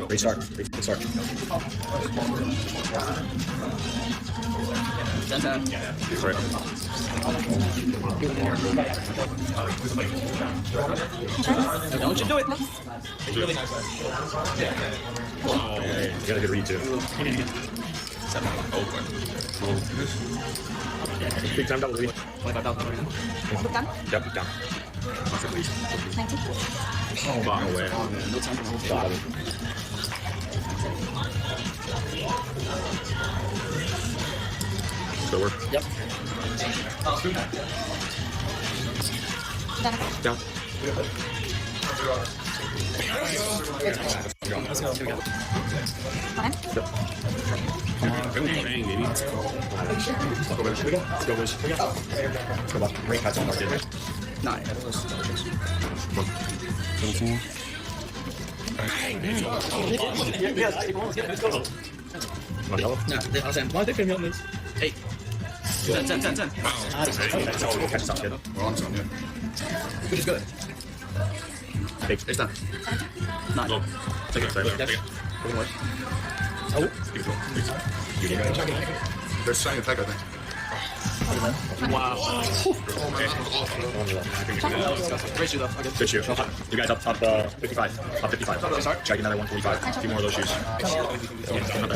Restart. 10. Sorry. Don't you do it. You got a good read too. 7. Big time double read. 25,000. Yep, down. 90. Oh, wow, no way. No time for Got it. Still work. Yep. Down. Let's go. Here we go. Bang, baby. Let's go, Wiz. Let's go, Wiz. Let's go, Bob. Rank hats on market. 9. 17. Want yellow? No, I was saying, why did they film this? 8. 10. Catch us up, kid. Which is good. Big. It's done. 9. Take it. Sorry. Take it. Oh. They're trying to attack, I think. Wow. Great shoe, though. Good shoe. You guys up top 55. Top 55. Check another 145. A few more of those shoes.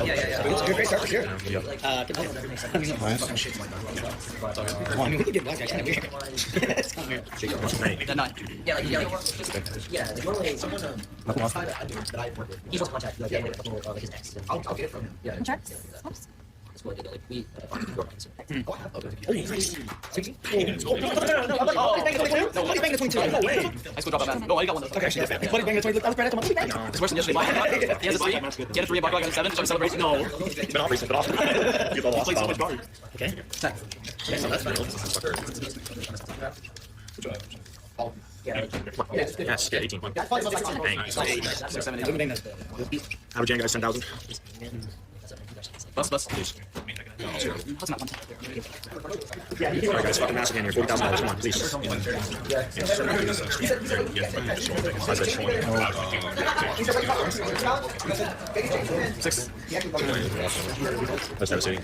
Yeah. Great start for sure. I mean, we could get black guys kind of weird. It's kind of weird. 9. Yeah, normally someone that I work with, he wants contact like a couple of his exes. I'll get it from him. Yeah. Insurance? Oops. It's what like we Oh, nice. Buddy banged the 22. No way. I scored drop that man. No, I got one. Okay, actually, Buddy banged the 22. That was better. Come on. It's worse than yesterday. He has a 3. He had a 3 and Buck got a 7. So I'm celebrating. No. It's been off recently, but off. You got lost. Okay. 10. Okay, so that's fine. Yes, yeah, 18. Bang. 6, 7, 8. Average guys, 10,000. Bus. Please. That's not one. Alright, guys, fucking mass again here. $40,000. Come on, please. 6. That's devastating.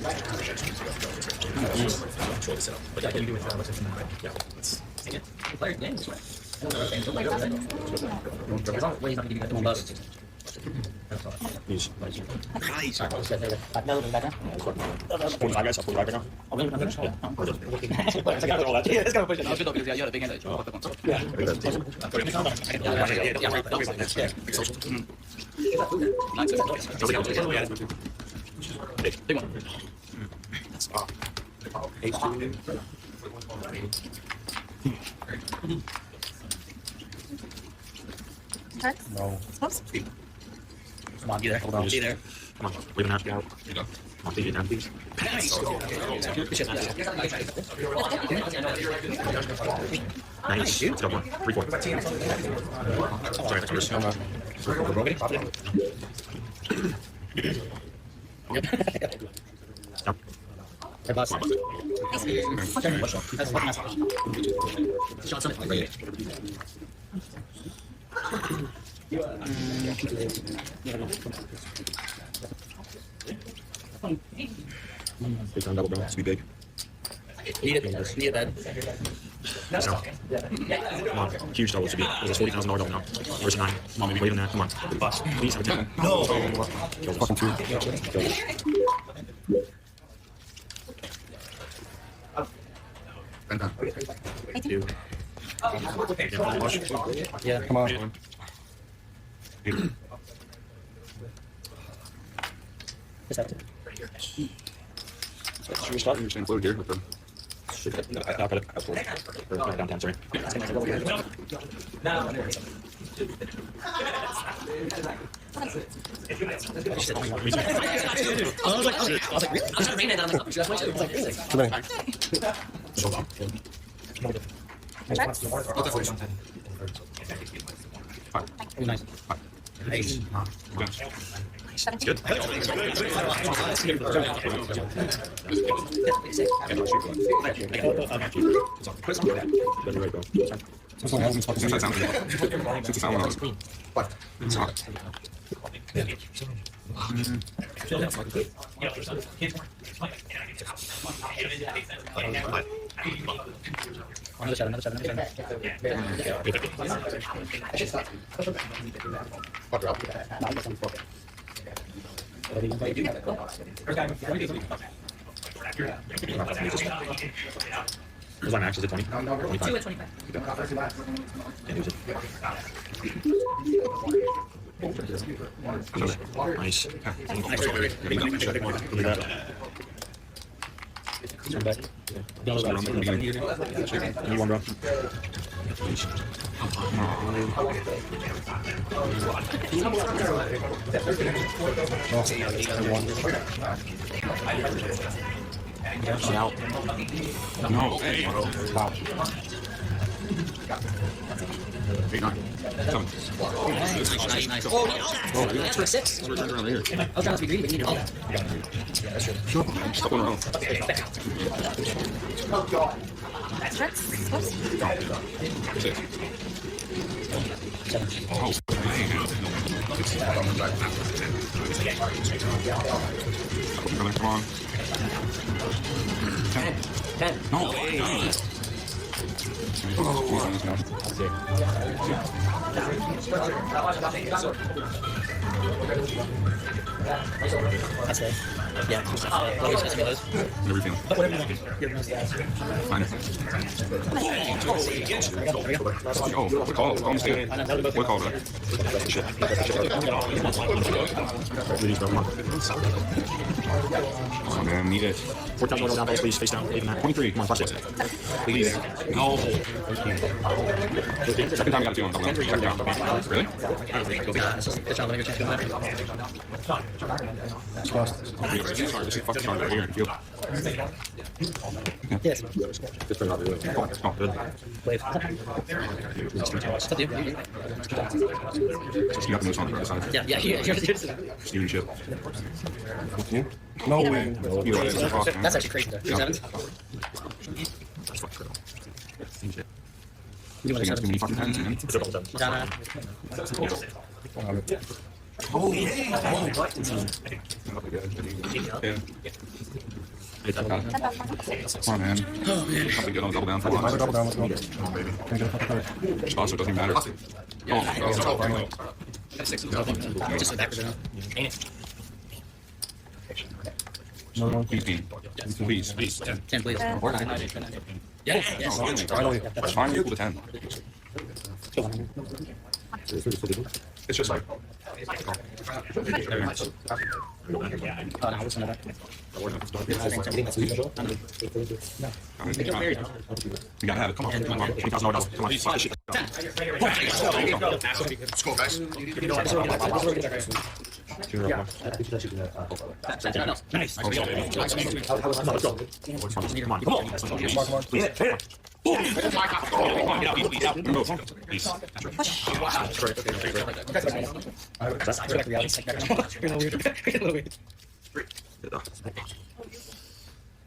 Come on, bus. Please. Nice. 45 guys, 45 right now. Oh, really? Yeah. I got all that. Yeah, it's gotta push it. No, it's good though because you had a big hand. Yeah. Big one. Insurance? No. Oops. Come on, be there. Hold on. Be there. Come on, wave an half out. Come on, please, down, please. Nice. Nice. Let's go, 1. 3, 4. Sorry, that's yours. Down. Hey, boss. Come on, That's fucking nice. Sean something like big time double, bro. It's be big. Need it bad. No. Come on, huge double to be. Is this $40,000 double now? Where's the 9? Come on, maybe wait on that. Come on. Bust. Please have a 10. No. Fucking 2. Two. Yeah, come on. Just have to. Should we start? You're staying floated here with them. I'll cut it. Downtown, sorry. I was like, really? I was like, rain and I'm like, that's my too. Too many. Very nice. Nice. Good. Ready, right, bro. Since I sound since I sound when I was it's hot. Another shot, another shot, another shot. What's my max? Is it 20? 25. 2 at 25. Can't use it. Nice. Need one, bro. Get out. No, hey, wow. 8, 9, 7. Nice, nice. Oh, that's for 6. We're around here. I was trying to be greedy, but you need all. Sure. Stop one around. Strikes. Whoops. 6. Oh, man. Come on. 10. No way. That's it. Yeah, Everything. Fine. Oh, what call? Call mistake. What call that? Oh man, need it. 4,000 down, please. Face down. Even that. 23. Come on, plus it. Please. No. Second time I got a 2 on double down. Second down. Really? Good job, whenever you chance to go Sorry, this is fucking hard right here. Feel. Yes. Just for not doing it. Oh, good. Wave. It's up to you. Just you got the moves on the other side. Yeah, yeah, you're Steven chip. No way. You are across, man. That's actually crazy though. 3 sevens. That's fucking critical. You want to Too many fucking tens, man. It's a double seven. Down. Oh, yeah. Yeah. Hey, that guy. Come on, man. Probably good on double down for once. Double down, let's go. Can't get a fucking card. Which also doesn't even matter. Oh, Just like backwards now. No, no. 18. Please, please. 10, please. Or 9. Yeah, yes. Finally. Finally equal to 10. It's just like. Oh, no, what's another? You gotta have it. Come on. Come on. $20,000 double. Come on. Fuck this shit. Let's go, guys. Nice. Come on. Please.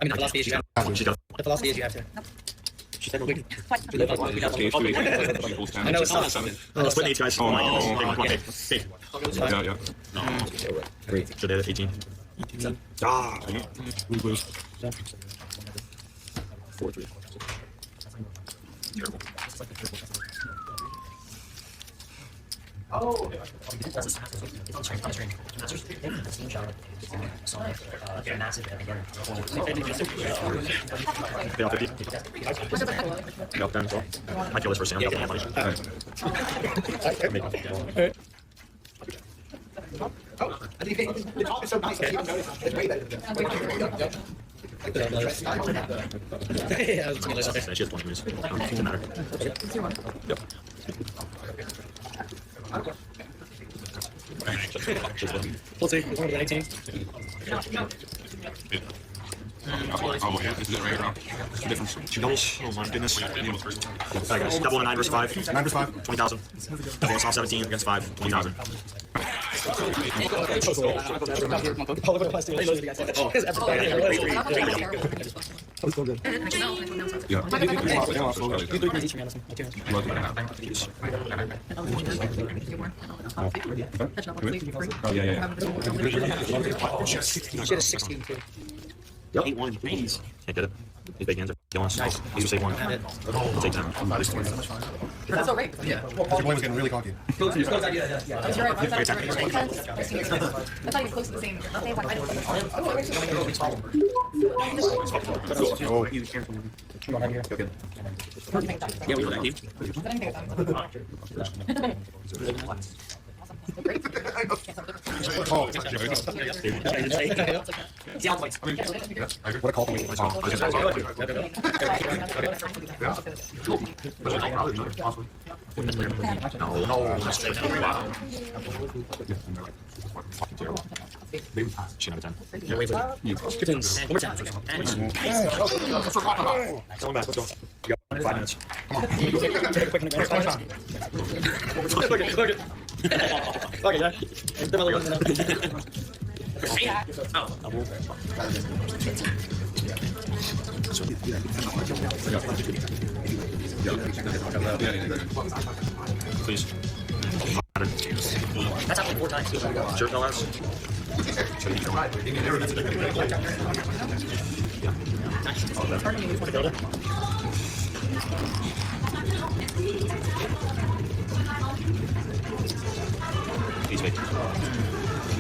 I mean, the philosophy is you have. She does. The philosophy is you have to. She said, "Wait." I know it's not. Split eight, guys. Oh my goodness. Come on, hey. Yeah, yeah. No. Great. So they're 18. Ah. Lose. 4-3. Terrible. Oh, that's a screen. Steam shot. So massive again. Pay off 50. Pay off 10 as well. I kill this first, Sam. I'll get money. Oh, the top is so nice. It's way better than that. Yeah, it's gonna She has 20 moves. Doesn't matter. Yep. We'll see. We're going to 18. Oh, yeah. This is it right here, bro. What's the difference? 2 doubles. Oh my goodness. Alright guys, double on 9 versus 5. 9 versus 5. 20,000. Double on soft 17 against 5. 20,000. All over the place. Oh, so good. Actually, no. No, no, Yeah. You 3 points each from me on this one. Like 2 hands. You're more. Touch not Really? free. Oh, yeah. She had a 16 too. Yep. 8-1. Please. Can't get it. These big hands are killing us. Nice. He's gonna save one. We'll take that. That's so great. Yeah. Your boy was getting really cocky. You're right. I thought it was right. That's not even close to the same. Okay, one. Oh. Yeah, we were that Oh. See how it fights. What a call. She never 10. Yeah, wait, wait. 15. One more time. Going back, let's go. You got 5 minutes. Take a quick minute. Okay, yeah. Please. That's happened 4 times. Sure, no less. Please wait.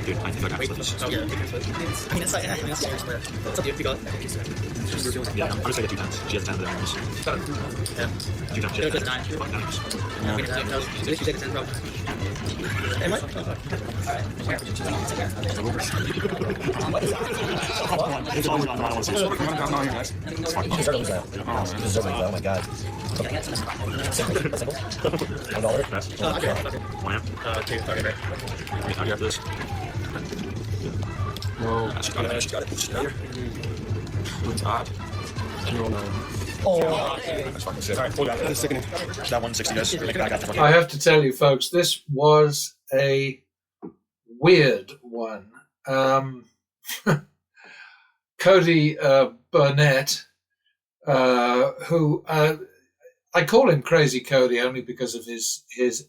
Dude, I think I got this. Oh, yeah. I mean, it's like, yeah, I mean, it's serious, but it's up to you if you got it. Yeah, I'm just gonna get 2 times. She has 10 there. Yeah. 2 times. She has 10. 9. Fuck, 9. I mean, so at least you take a 10 probably. Hey, what? Oh my god. $1. Okay. 1 amp. 2. Okay, great. How do you have this? No. She got it. She got it. She got it. It's hot. That 160, guys. I have to tell you, folks, this was a weird one. Cody Burnett, who I call him Crazy Cody only because of his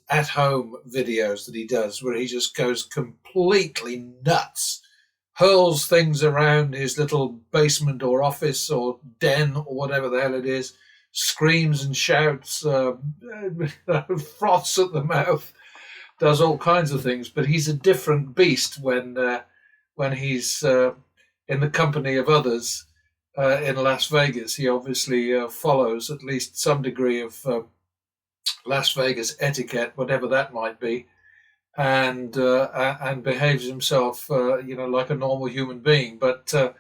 at-home videos that he does, where he just goes completely nuts, hurls things around his little basement or office or den or whatever the hell it is, screams and shouts, froths at the mouth, does all kinds of things. But he's a different beast when he's in the company of others in Las Vegas. He obviously follows at least some degree of Las Vegas etiquette, whatever that might be, and behaves himself, like a normal human being. But I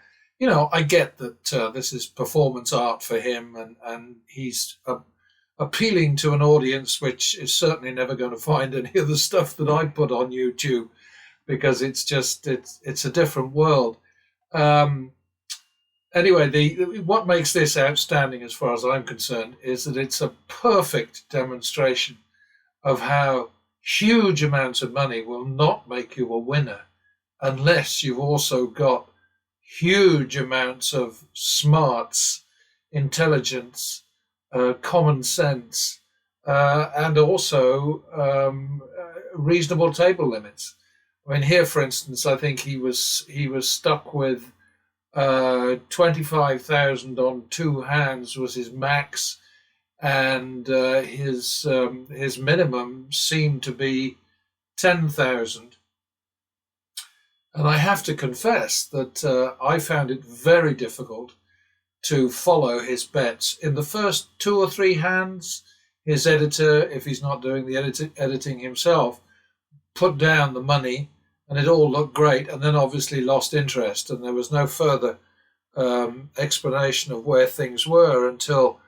get that this is performance art for him, and he's appealing to an audience which is certainly never going to find any of the stuff that I put on YouTube, because it's a different world. Anyway, what makes this outstanding, as far as I'm concerned, is that it's a perfect demonstration of how huge amounts of money will not make you a winner unless you've also got huge amounts of smarts, intelligence, common sense, and also reasonable table limits. I mean, here, for instance, I think he was stuck with 25,000 on 2 hands was his max, and his minimum seemed to be 10,000. And I have to confess that I found it very difficult to follow his bets. In the first 2 or 3 hands, his editor, if he's not doing the editing himself, put down the money, and it all looked great, and then obviously lost interest, and there was no further explanation of where things were until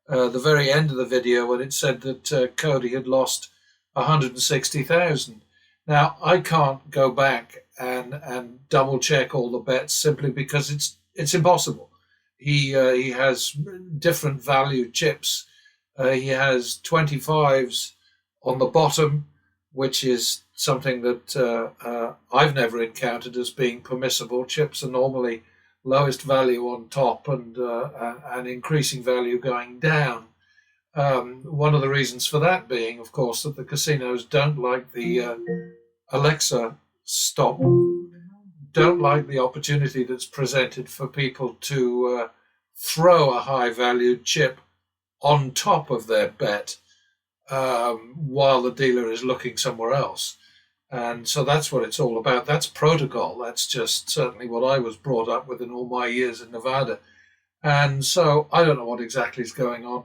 the very end of the video, when it said that Cody had lost 160,000. Now, I can't go back and double check all the bets simply because it's impossible. He has different value chips. He has 25s on the bottom, which is something that I've never encountered as being permissible. Chips are normally lowest value on top and increasing value going down. One of the reasons for that being, of course, that the casinos don't like the Alexa stop, don't like the opportunity that's presented for people to throw a high-valued chip on top of their bet while the dealer is looking somewhere else. And so that's what it's all about. That's protocol. That's just certainly what I was brought up with in all my years in Nevada. And so I don't know what exactly is going on,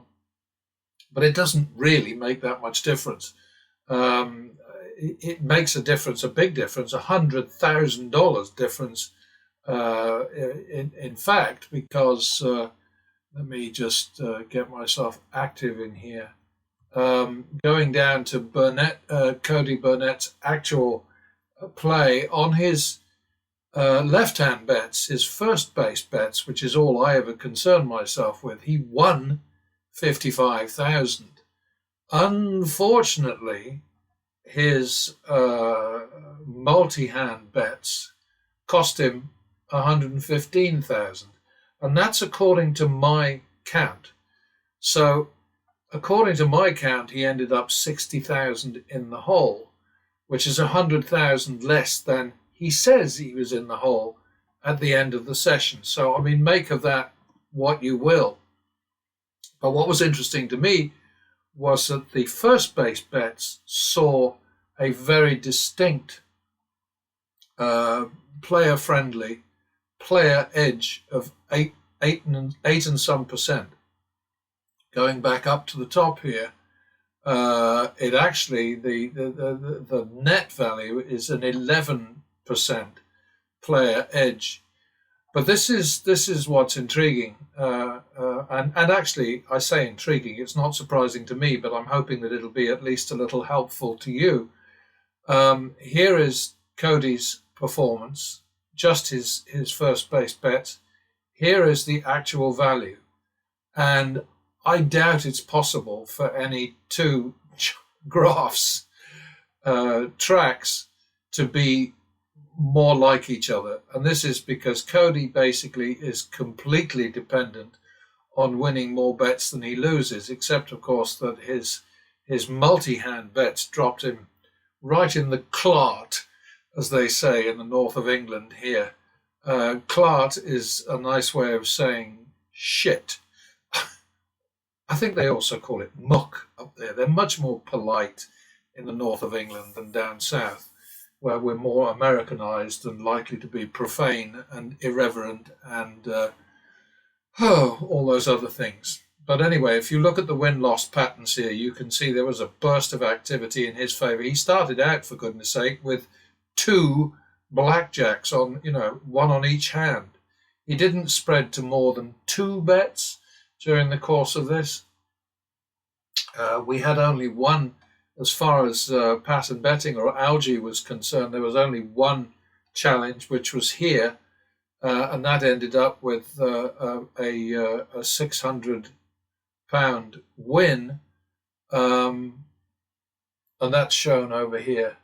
but it doesn't really make that much difference. It makes a difference, a big difference, $100,000 difference. In fact, because let me just get myself active in here. Going down to Cody Burnett's actual play on his left-hand bets, his first base bets, which is all I ever concern myself with. He won 55,000. Unfortunately, his multi-hand bets cost him 115,000, and that's according to my count. So according to my count, he ended up 60,000 in the hole, which is 100,000 less than he says he was in the hole at the end of the session. So, I mean, make of that what you will. But what was interesting to me was that the first base bets saw a very distinct player-friendly player edge of 8 and some percent. Going back up to the top here, it actually the net value is an 11% player edge. But this is what's intriguing, and actually I say intriguing. It's not surprising to me, but I'm hoping that it'll be at least a little helpful to you. Here is Cody's performance, just his first base bets. Here is the actual value, and I doubt it's possible for any two graphs, tracks, to be more like each other. And this is because Cody basically is completely dependent on winning more bets than he loses, except, of course, that his multi-hand bets dropped him right in the clot, as they say in the north of England here. Clot is a nice way of saying shit. I think they also call it muck up there. They're much more polite in the north of England than down south, where we're more Americanized and likely to be profane and irreverent and all those other things. But anyway, if you look at the win-loss patterns here, you can see there was a burst of activity in his favor. He started out, for goodness sake, with 2 blackjacks on, one on each hand. He didn't spread to more than 2 bets during the course of this. We had only one, as far as pattern betting or algae was concerned, there was only one challenge, which was here, and that ended up with a £600 win, and that's shown over here.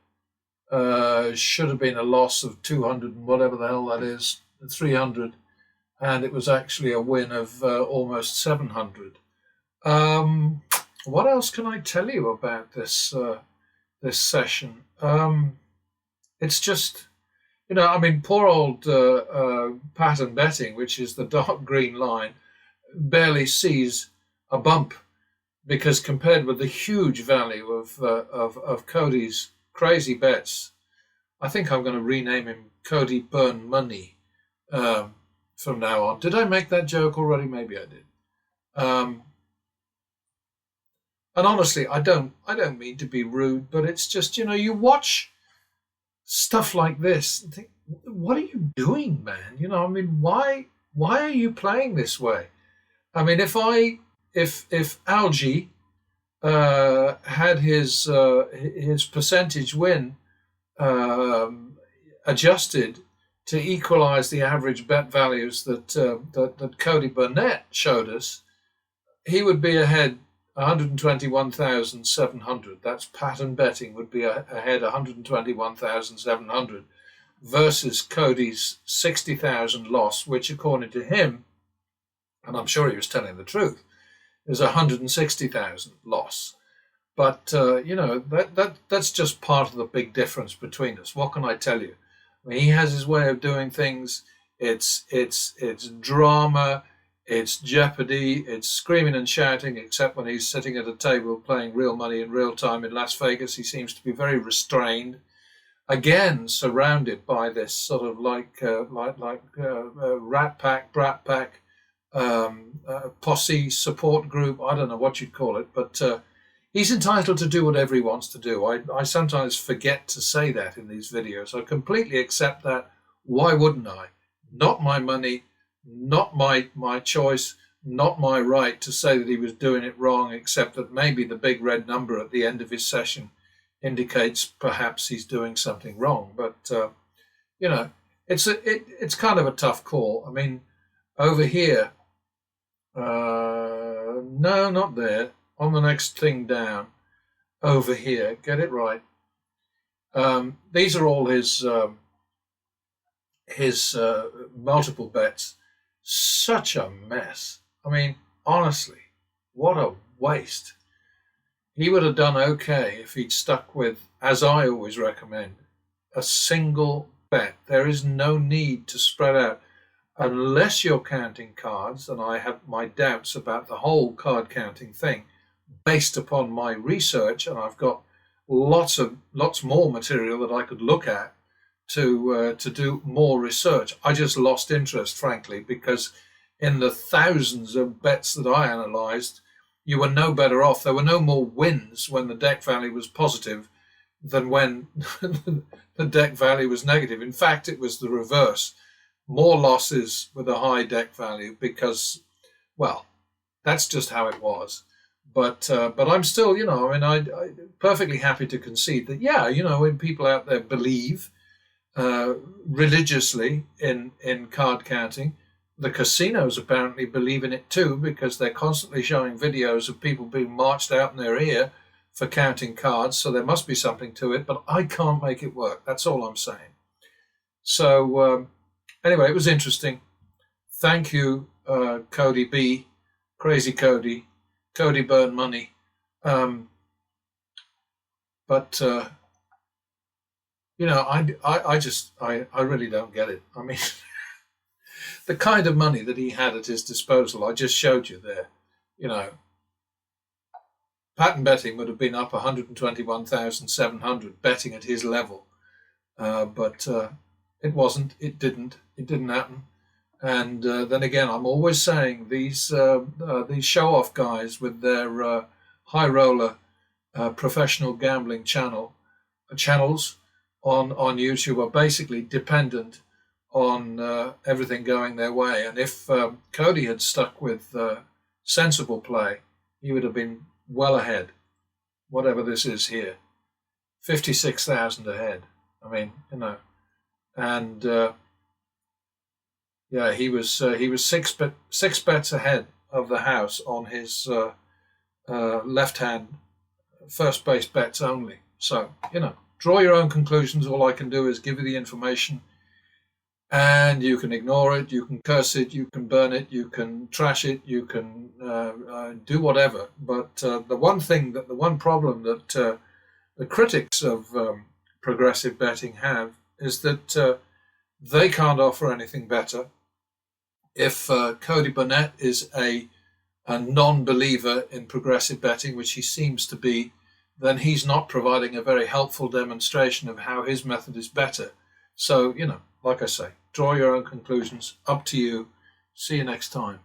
Should have been a loss of 200 and whatever the hell that is, 300, and it was actually a win of almost 700. What else can I tell you about this this session? It's just, poor old pattern betting, which is the dark green line, barely sees a bump, because compared with the huge value of Cody's crazy bets, I think I'm going to rename him Cody Burn Money from now on. Did I make that joke already? Maybe I did. And honestly, I don't mean to be rude, but it's just, you watch stuff like this and think, what are you doing, man? Why are you playing this way? I mean, if Algie had his percentage win adjusted to equalize the average bet values that Cody Burnett showed us, he would be ahead 121,700. That's pattern betting would be ahead 121,700. versus Cody's 60,000 loss, which according to him, and I'm sure he was telling the truth, is 160,000 loss. But that's just part of the big difference between us. What can I tell you? I mean, he has his way of doing things. It's drama, it's jeopardy, it's screaming and shouting. Except when he's sitting at a table playing real money in real time in Las Vegas, he seems to be very restrained. Again, surrounded by this sort of rat pack, brat pack, posse support group. I don't know what you'd call it, but he's entitled to do whatever he wants to do. I sometimes forget to say that in these videos. I completely accept that. Why wouldn't I? Not my money, not my choice, not my right to say that he was doing it wrong, except that maybe the big red number at the end of his session indicates perhaps he's doing something wrong. But it's kind of a tough call. I mean, over here, no, not there. On the next thing down, over here, get it right. These are all his multiple bets. Such a mess. I mean, honestly, what a waste. He would have done okay if he'd stuck with, as I always recommend, a single bet. There is no need to spread out unless you're counting cards, and I have my doubts about the whole card counting thing based upon my research, and I've got lots more material that I could look at to do more research. I just lost interest, frankly, because in the thousands of bets that I analysed, you were no better off. There were no more wins when the deck value was positive than when the deck value was negative. In fact, it was the reverse. More losses with a high deck value because, well, that's just how it was. But I'm still, I'm perfectly happy to concede that, when people out there believe religiously in card counting, the casinos apparently believe in it too, because they're constantly showing videos of people being marched out in their ear for counting cards. So there must be something to it, but I can't make it work. That's all I'm saying. So anyway, it was interesting. Thank you, Cody B, Crazy Cody. Cody burned money. But I really don't get it. I mean, the kind of money that he had at his disposal, I just showed you there. Pattern betting would have been up 121,700 betting at his level. But it wasn't. It didn't happen. And then again, I'm always saying these show-off guys with their high roller professional gambling channels on YouTube are basically dependent on everything going their way. And if Cody had stuck with sensible play, he would have been well ahead. Whatever this is here, 56,000 ahead. I mean, and. Yeah, he was six bets ahead of the house on his left hand first base bets only. So draw your own conclusions. All I can do is give you the information, and you can ignore it, you can curse it, you can burn it, you can trash it, you can do whatever. But the one problem that the critics of progressive betting have is that they can't offer anything better. If Cody Burnett is a non-believer in progressive betting, which he seems to be, then he's not providing a very helpful demonstration of how his method is better. So, like I say, draw your own conclusions. Up to you. See you next time.